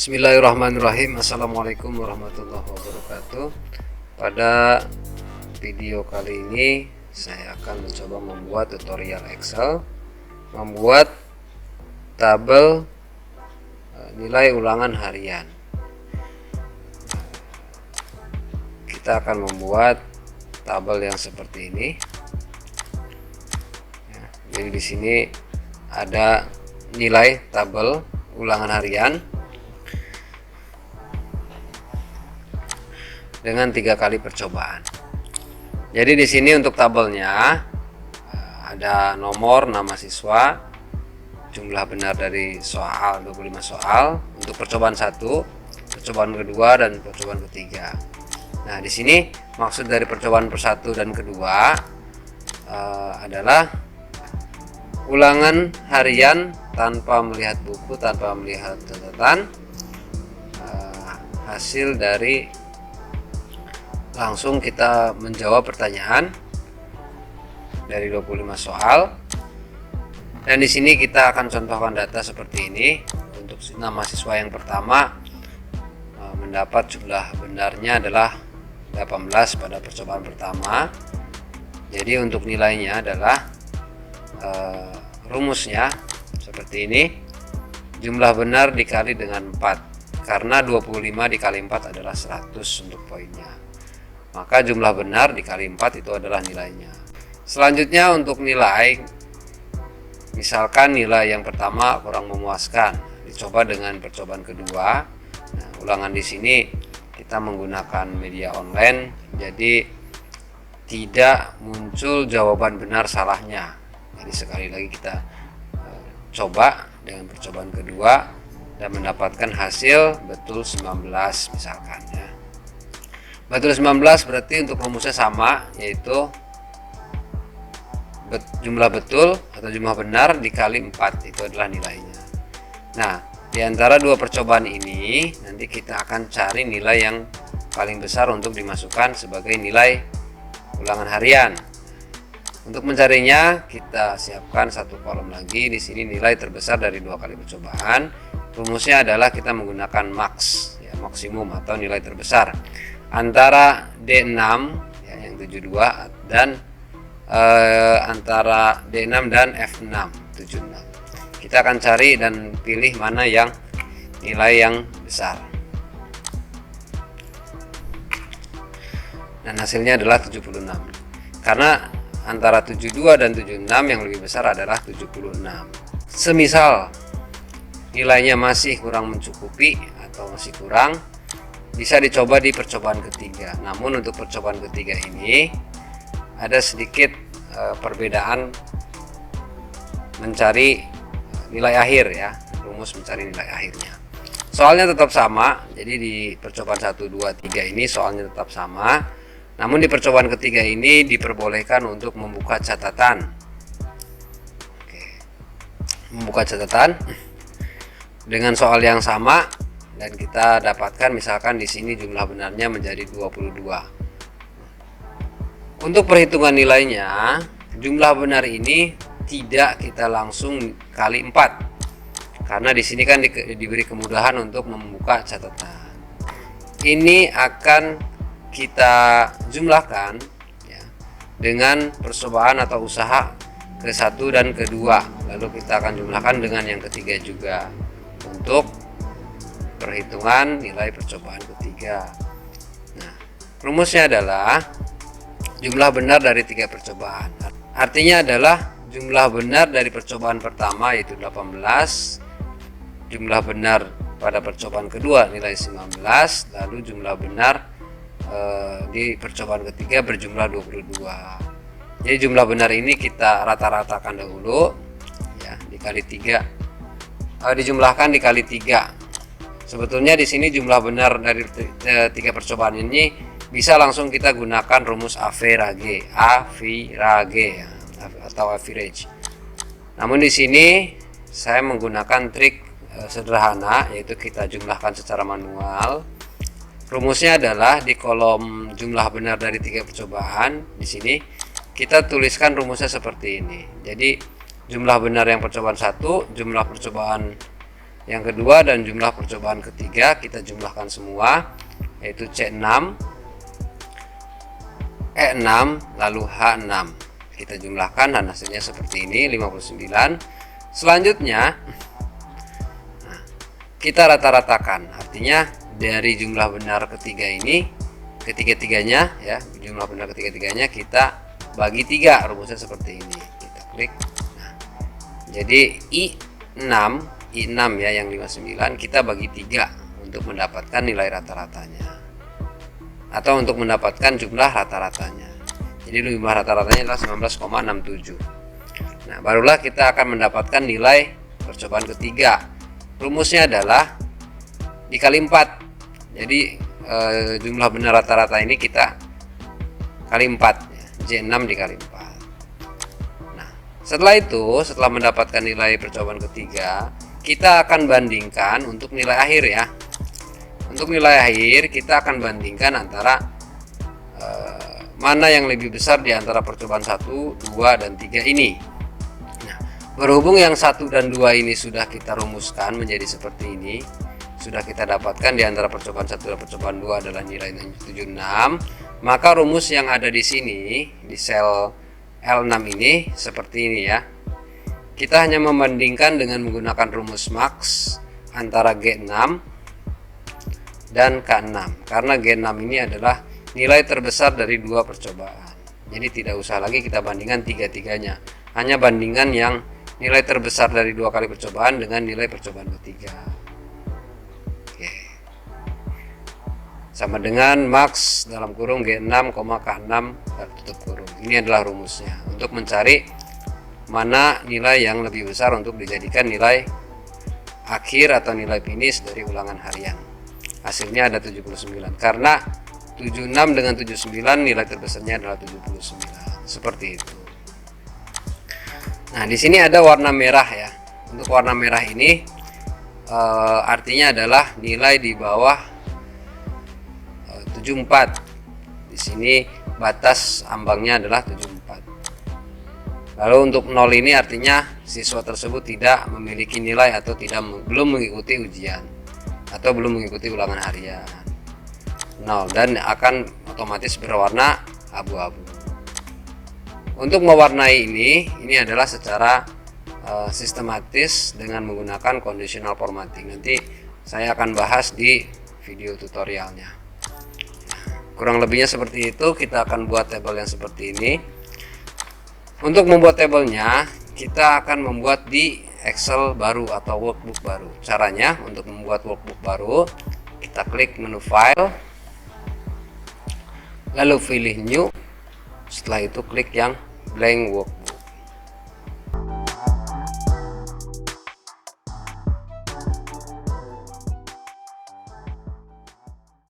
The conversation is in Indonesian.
Bismillahirrahmanirrahim. Assalamualaikum warahmatullahi wabarakatuh. Pada video kali ini saya akan mencoba membuat tutorial Excel, membuat tabel nilai ulangan harian. Kita akan membuat tabel yang seperti ini. Jadi di sini ada nilai tabel ulangan harian dengan 3 kali percobaan. Jadi di sini untuk tabelnya ada nomor, nama siswa, jumlah benar dari soal 25 soal untuk percobaan 1, percobaan kedua dan percobaan ketiga. Nah, di sini maksud dari percobaan per-1 dan kedua adalah ulangan harian tanpa melihat buku, tanpa melihat catatan, hasil dari langsung kita menjawab pertanyaan dari 25 soal. Dan di sini kita akan contohkan data seperti ini. Untuk nama siswa yang pertama mendapat jumlah benarnya adalah 18 pada percobaan pertama. Jadi untuk nilainya adalah rumusnya seperti ini, jumlah benar dikali dengan 4, karena 25 dikali 4 adalah 100 untuk poinnya, maka jumlah benar dikali 4 itu adalah nilainya. Selanjutnya untuk nilai, misalkan nilai yang pertama kurang memuaskan, dicoba dengan percobaan kedua. Nah, ulangan di sini kita menggunakan media online, jadi tidak muncul jawaban benar salahnya. Jadi sekali lagi kita coba dengan percobaan kedua dan mendapatkan hasil betul 19 misalkan ya. Betul 19 berarti untuk rumusnya sama, yaitu jumlah betul atau jumlah benar dikali 4, itu adalah nilainya. Nah, di antara dua percobaan ini nanti kita akan cari nilai yang paling besar untuk dimasukkan sebagai nilai ulangan harian. Untuk mencarinya kita siapkan satu kolom lagi. Di sini nilai terbesar dari 2 kali percobaan. Rumusnya adalah kita menggunakan max, ya, maksimum atau nilai terbesar antara D6 ya, yang 72 dan antara D6 dan F6 76. Kita akan cari dan pilih mana yang nilai yang besar. Dan hasilnya adalah 76. Karena antara 72 dan 76 yang lebih besar adalah 76. Semisal nilainya masih kurang mencukupi atau masih kurang, bisa dicoba di percobaan ketiga. Namun untuk percobaan ketiga ini ada sedikit perbedaan mencari nilai akhir ya, rumus mencari nilai akhirnya. Soalnya tetap sama, jadi di percobaan 1, 2, 3 ini soalnya tetap sama. Namun di percobaan ketiga ini diperbolehkan untuk membuka catatan. Oke. Membuka catatan dengan soal yang sama dan kita dapatkan misalkan di sini jumlah benarnya menjadi 22. Untuk perhitungan nilainya, jumlah benar ini tidak kita langsung kali 4. Karena di sini kan diberi kemudahan untuk membuka catatan. Ini akan kita jumlahkan ya, dengan percobaan atau usaha ke-1 dan kedua, lalu kita akan jumlahkan dengan yang ketiga juga untuk perhitungan nilai percobaan ketiga. Nah, rumusnya adalah jumlah benar dari 3 percobaan. Artinya adalah jumlah benar dari percobaan pertama yaitu 18, jumlah benar pada percobaan kedua nilai 19, lalu jumlah benar di percobaan ketiga berjumlah 22. Jadi jumlah benar ini kita rata-ratakan dahulu ya, dikali 3, dijumlahkan dikali 3. Sebetulnya di sini jumlah benar dari 3 percobaan ini bisa langsung kita gunakan rumus average ya, atau average. Namun di sini saya menggunakan trik sederhana, yaitu kita jumlahkan secara manual. Rumusnya adalah di kolom jumlah benar dari 3 percobaan, di sini kita tuliskan rumusnya seperti ini. Jadi jumlah benar yang percobaan 1, jumlah percobaan yang kedua dan jumlah percobaan ketiga kita jumlahkan semua, yaitu C6, E6, lalu H6. Kita jumlahkan dan hasilnya seperti ini, 59. Selanjutnya kita rata-ratakan, artinya dari jumlah benar ketiga ini, ketiga-tiganya ya, jumlah benar ketiga-tiganya kita bagi 3, rumusnya seperti ini. Kita klik. Nah, jadi I6 ya yang 59 kita bagi 3 untuk mendapatkan nilai rata-ratanya, atau untuk mendapatkan jumlah rata-ratanya. Jadi jumlah rata-ratanya adalah 19,67. Nah, barulah kita akan mendapatkan nilai percobaan ketiga. Rumusnya adalah dikali 4. Jadi jumlah benar rata-rata ini kita kali 4 ya. J6 dikali 4. Nah, setelah itu, setelah mendapatkan nilai percobaan ketiga, kita akan bandingkan untuk nilai akhir ya. Untuk nilai akhir kita akan bandingkan antara mana yang lebih besar di antara percobaan 1, 2, dan 3 ini. Nah, berhubung yang 1 dan 2 ini sudah kita rumuskan menjadi seperti ini, sudah kita dapatkan di antara percobaan 1 dan percobaan 2 adalah nilai 76, maka rumus yang ada di sini di sel L6 ini seperti ini ya. Kita hanya membandingkan dengan menggunakan rumus max antara G6 dan K6, karena G6 ini adalah nilai terbesar dari 2 percobaan. Jadi tidak usah lagi kita bandingkan tiga-tiganya, hanya bandingkan yang nilai terbesar dari 2 kali percobaan dengan nilai percobaan ketiga. Oke. Sama dengan max dalam kurung G6, K6 tutup kurung. Ini adalah rumusnya untuk mencari mana nilai yang lebih besar untuk dijadikan nilai akhir atau nilai finish dari ulangan harian. Hasilnya ada 79, karena 76 dengan 79 nilai terbesarnya adalah 79. Seperti itu. Nah, di sini ada warna merah ya. Untuk warna merah ini artinya adalah nilai di bawah 74. Di sini batas ambangnya adalah 74. Lalu untuk 0 ini artinya siswa tersebut tidak memiliki nilai atau belum mengikuti ujian atau belum mengikuti ulangan harian. 0 dan akan otomatis berwarna abu-abu. Untuk mewarnai ini adalah secara sistematis dengan menggunakan conditional formatting. Nanti saya akan bahas di video tutorialnya. Kurang lebihnya seperti itu. Kita akan buat tabel yang seperti ini. Untuk membuat tabelnya, kita akan membuat di Excel baru atau workbook baru. Caranya untuk membuat workbook baru, kita klik menu file, lalu pilih new, setelah itu klik yang blank workbook.